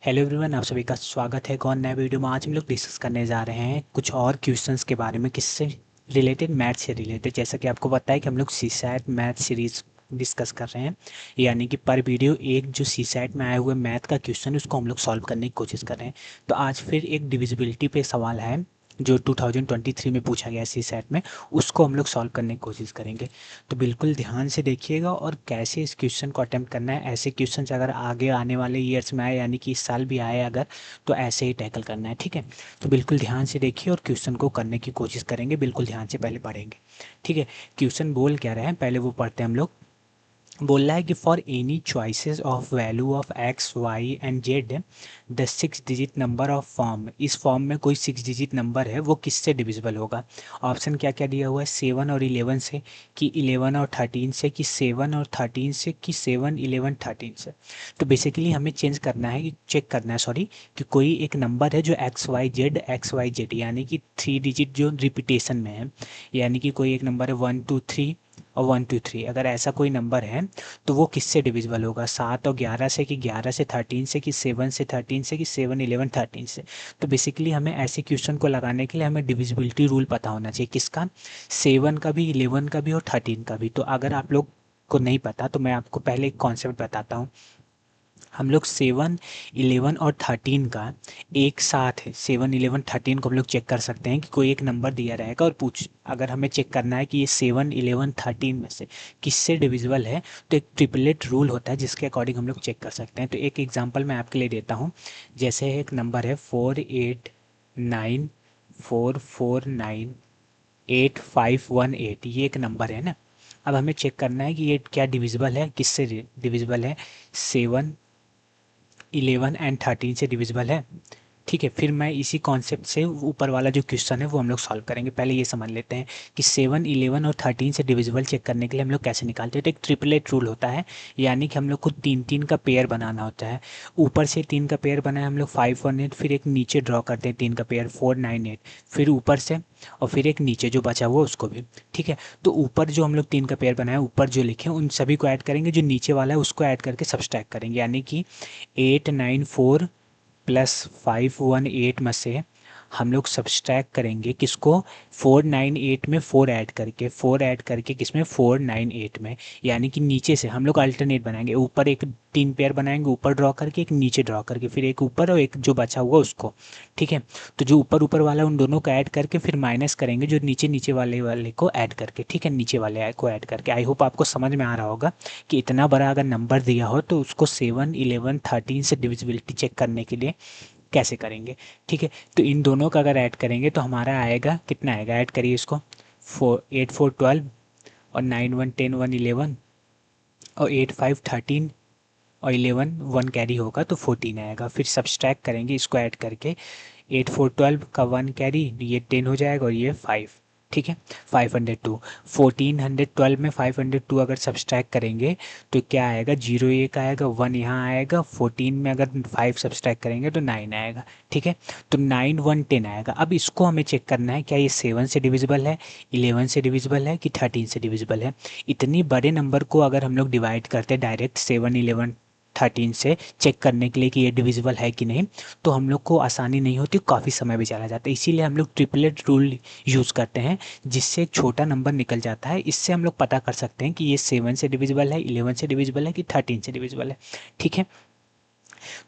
Hello everyone, आप सभी का स्वागत है एक और नए वीडियो में। आज हम लोग डिस्कस करने जा रहे हैं कुछ और क्वेश्चंस के बारे में, किससे रिलेटेड, मैथ से रिलेटेड। जैसा कि आपको पता है कि हम लोग सीसैट मैथ सीरीज डिस्कस कर रहे हैं, यानी कि पर वीडियो एक जो सीसैट में आए हुए मैथ का क्वेश्चन है उसको हम लोग सॉल्व करने की कोशिश कर रहे हैं। तो आज फिर एक डिविजिबिलिटी पे सवाल है जो 2023 में पूछा गया सीसैट में, उसको हम लोग सॉल्व करने की कोशिश करेंगे। तो बिल्कुल ध्यान से देखिएगा और कैसे इस क्वेश्चन को अटेम्प्ट करना है। ऐसे क्वेश्चन अगर आगे आने वाले ईयर्स में आए, यानी कि इस साल भी आए अगर, तो ऐसे ही टैकल करना है, ठीक है। तो बिल्कुल ध्यान से देखिए और क्वेश्चन को करने की कोशिश करेंगे, बिल्कुल ध्यान से पहले पढ़ेंगे, ठीक है। क्वेश्चन बोल क्या रहे हैं पहले वो पढ़ते हैं हम लोग। बोल रहा है कि for any choices of value of X Y and Z the 6 digit number of form, इस फॉर्म में कोई 6 डिजिट नंबर है वो किससे डिविजिबल होगा। ऑप्शन क्या क्या दिया हुआ है, 7 और 11 से, कि 11 और 13 से, कि 7 और 13 से, कि 7, 11, 13 से। तो बेसिकली हमें चेंज करना है कि चेक करना है, सॉरी, कि कोई एक नंबर है जो एक्स वाई जेड यानी कि 3 डिजिट जो रिपीटेशन में है, यानी कि कोई एक नंबर है 1 2 3 और 1 2 3, अगर ऐसा कोई नंबर है तो वो किससे डिविजिबल होगा, 7 और 11 से, कि 11 से 13 से, कि 7 से 13 से, कि 7, 11, 13 से। तो बेसिकली हमें ऐसे क्वेश्चन को लगाने के लिए हमें डिविजिबिलिटी रूल पता होना चाहिए, किसका, 7 का भी, 11 का भी और 13 का भी। तो अगर आप लोग को नहीं पता तो मैं आपको पहले एक कॉन्सेप्ट बताता हूँ। हम लोग 7, 11 और 13 का एक साथ है, 7, 11, 13 को हम लोग चेक कर सकते हैं कि कोई एक नंबर दिया रहेगा और पूछ, अगर हमें चेक करना है कि ये 7, 11, 13 में से किससे डिविजिबल है, तो एक ट्रिपलेट रूल होता है जिसके अकॉर्डिंग हम लोग चेक कर सकते हैं। तो एक एग्जांपल मैं आपके लिए देता हूँ। जैसे एक नंबर है 4894498518, ये एक नंबर है ना। अब हमें चेक करना है कि ये क्या डिविजिबल है, किससे डिविजिबल है, 7, 11 एंड 13 से डिविजिबल है, ठीक है। फिर मैं इसी कॉन्सेप्ट से ऊपर वाला जो क्वेश्चन है वो हम लोग सॉल्व करेंगे। पहले ये समझ लेते हैं कि 7, 11 और 13 से डिविजिबल चेक करने के लिए हम लोग कैसे निकालते हैं। तो एक ट्रिपलेट रूल होता है, यानी कि हम लोग को 3 3 का पेयर बनाना होता है। ऊपर से 3 का पेयर बनाए हम लोग 5 1 8, फिर एक नीचे ड्रॉ करते हैं 3 का पेयर 4 9 8, फिर ऊपर से, और फिर एक नीचे जो बचा हुआ उसको भी, ठीक है। तो ऊपर जो हम लोग 3 का पेयर बनाए, ऊपर जो लिखे उन सभी को ऐड करेंगे, जो नीचे वाला है उसको ऐड करके सब्सट्रैक्ट करेंगे, यानी कि 8 9 4 +5 1 8 में से हम लोग सब्सट्रैक्ट करेंगे किसको, 4 9 8 में 4 ऐड करके किसमें, 4 9 8 में। यानी कि नीचे से हम लोग अल्टरनेट बनाएंगे, ऊपर एक 3 पेयर बनाएंगे, ऊपर ड्रॉ करके एक नीचे ड्रॉ करके, फिर एक ऊपर और एक जो बचा हुआ उसको, ठीक है। तो जो ऊपर ऊपर वाला उन दोनों को ऐड करके फिर माइनस करेंगे जो नीचे नीचे वाले वाले को ऐड करके, ठीक है, नीचे वाले को ऐड करके। आई होप आपको समझ में आ रहा होगा कि इतना बड़ा अगर नंबर दिया हो तो उसको 7, 11, 13 से डिविजिबिलिटी चेक करने के लिए कैसे करेंगे, ठीक है। तो इन दोनों का अगर ऐड करेंगे तो हमारा आएगा, कितना आएगा, ऐड करिए इसको, 4 8 4 12 और 9 1 10 1 11 और 8 5 13 और 11 1 कैरी होगा तो 14 आएगा। फिर सब्सट्रैक्ट करेंगे इसको ऐड करके, 8 4 12 का 1 कैरी, ये 10 हो जाएगा और ये 5, ठीक है। 502, 1412 में 502 अगर सब्सट्रैक्ट करेंगे तो क्या आएगा, 0 एक आएगा, 1 यहाँ आएगा, 14 में अगर 5 सब्सट्रैक्ट करेंगे तो 9 आएगा, ठीक है। तो 9 1 10 आएगा। अब इसको हमें चेक करना है क्या ये 7 से डिविजिबल है, 11 से डिविजिबल है, कि 13 से डिविजिबल है। इतनी बड़े नंबर को अगर हम लोग डिवाइड करते हैं डायरेक्ट 7 11 13 से चेक करने के लिए कि ये डिविजिबल है कि नहीं, तो हम लोग को आसानी नहीं होती, काफ़ी समय भी चला जाता है। इसीलिए हम लोग ट्रिपलेट रूल यूज़ करते हैं, जिससे एक छोटा नंबर निकल जाता है। इससे हम लोग पता कर सकते हैं कि ये 7 से डिविजिबल है, 11 से डिविजिबल है, कि 13 से डिविजिबल है, ठीक है।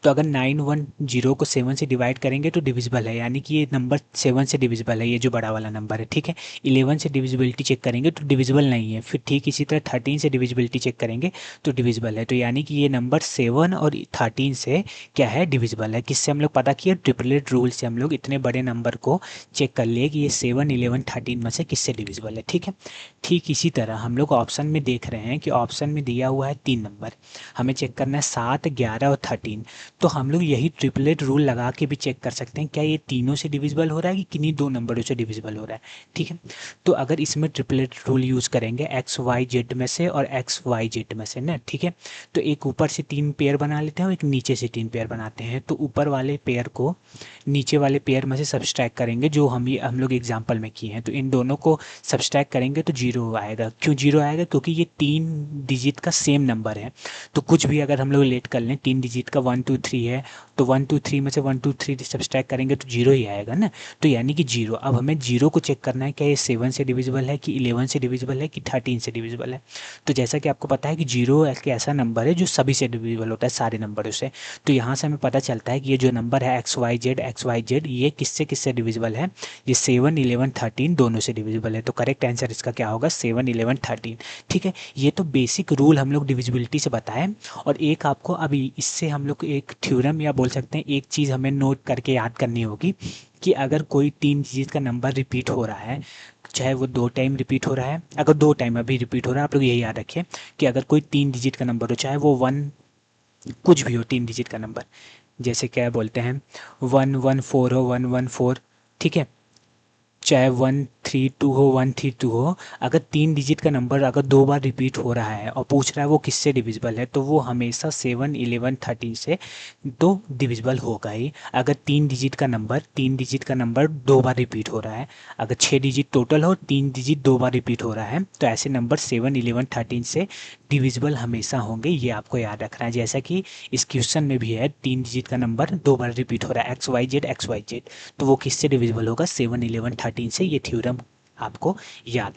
तो अगर 910 को 7 से डिवाइड करेंगे तो डिविजिबल है, यानी कि ये नंबर 7 से डिविजिबल है, ये जो बड़ा वाला नंबर है, ठीक है। 11 से डिविजिबिलिटी चेक करेंगे तो डिविजिबल नहीं है। फिर ठीक इसी तरह 13 से डिविजिबिलिटी चेक करेंगे तो डिविजिबल है। तो यानी कि ये नंबर 7 और 13 से क्या है, डिविजिबल है। किससे हम लोग पता किया, ट्रिपलेट रूल से हम लोग इतने बड़े नंबर को चेक कर लिए कि ये 7 11 13 में से किससे डिविजिबल है, ठीक है। ठीक इसी तरह हम लोग ऑप्शन में देख रहे हैं कि ऑप्शन में दिया हुआ है 3 नंबर, हमें चेक करना है 7 11 और 13। तो हम लोग यही ट्रिपलेट रूल लगा के भी चेक कर सकते हैं क्या ये तीनों से डिविजिबल हो रहा है कि किन्हीं दो नंबरों से डिविजिबल हो रहा है, ठीक है। तो अगर इसमें ट्रिपलेट रूल यूज़ करेंगे एक्स वाई जेड में से और एक्स वाई जेड में से ना, ठीक है। तो एक ऊपर से 3 पेयर बना लेते हैं और एक नीचे से 3 पेयर बनाते हैं। तो ऊपर वाले पेयर को नीचे वाले पेयर में से सब्सट्रैक्ट करेंगे, जो हम लोग एग्जाम्पल में किए हैं। तो इन दोनों को सब्सट्रैक्ट करेंगे तो 0 आएगा। क्यों 0 आएगा, क्योंकि ये 3 डिजिट का सेम नंबर है। तो कुछ भी अगर हम लोग लेट कर लें 3 डिजिट का 1 2 3 है, तो 1 2 3 में से 1 2 3 सब्सट्रैक्ट करेंगे तो जीरो ही आएगा ना। तो यानी कि जीरो, अब हमें जीरो को चेक करना है क्या ये 7 से डिविजिबल है कि 11 से डिविजिबल है कि 13 से डिविजिबल है। तो जैसा कि आपको पता है कि जीरो एक ऐसा नंबर है जो सभी से डिविजिबल होता है, सारे नंबरों से। तो यहाँ से हमें पता चलता है कि ये जो नंबर है XYZ ये किससे किससे डिविजिबल है, ये 7 11 13 दोनों से डिविजिबल है। तो करेक्ट आंसर इसका क्या होगा, 7 11 13। ठीक है, ये तो बेसिक रूल हम लोग डिविजिबिलिटी से बताएं। और एक आपको अभी इससे हम लोग एक थ्योरम या बोल सकते हैं एक चीज़ हमें नोट करके याद करनी होगी कि अगर कोई 3 डिजिट का नंबर रिपीट हो रहा है, चाहे वो 2 टाइम रिपीट हो रहा है, अगर 2 टाइम अभी रिपीट हो रहा है, आप लोग यही याद रखिए कि अगर कोई 3 डिजिट का नंबर हो, चाहे वो वन कुछ भी हो, 3 डिजिट का नंबर, जैसे क्या बोलते हैं 1 1 4 हो, 1 1 4, ठीक है, चाहे 1 3 2 हो, 1 3 2 हो, अगर 3 डिजिट का नंबर अगर 2 बार रिपीट हो रहा है और पूछ रहा है वो किससे डिविजिबल है, तो वो हमेशा 7 11 13 से तो डिविजिबल होगा ही। अगर 3 डिजिट का नंबर 2 बार रिपीट हो रहा है, अगर 6 डिजिट टोटल हो, 3 डिजिट 2 बार रिपीट हो रहा है, तो ऐसे नंबर 7 11 13 से डिविजिबल हमेशा होंगे, ये आपको याद रखना है। जैसा कि इस क्वेश्चन में भी है, 3 डिजिट का नंबर 2 बार रिपीट हो रहा है, XYZ, तो वो किससे डिविजिबल होगा, 7 11 13 से। ये थ्योरम आपको याद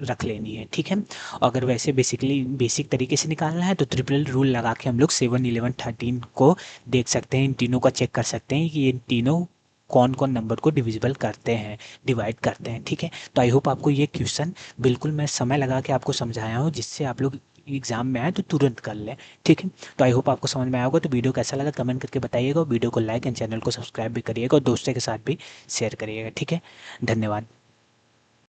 रख लेनी है, ठीक है। अगर वैसे बेसिकली बेसिक तरीके से निकालना है तो ट्रिपल रूल लगा के हम लोग 7 11 13 को देख सकते हैं, इन तीनों का चेक कर सकते हैं कि इन तीनों कौन कौन नंबर को डिविजिबल करते हैं, डिवाइड करते हैं, ठीक है। तो आई होप आपको ये क्वेश्चन बिल्कुल मैं समय लगा के आपको समझाया हूँ, जिससे आप लोग एग्जाम में आए तो तुरंत कर लें, ठीक है। तो आई होप आपको समझ में आया होगा। तो वीडियो कैसा लगा कमेंट करके बताइएगा, वीडियो को लाइक एंड चैनल को सब्सक्राइब भी करिएगा और दोस्तों के साथ भी शेयर करिएगा, ठीक है। धन्यवाद।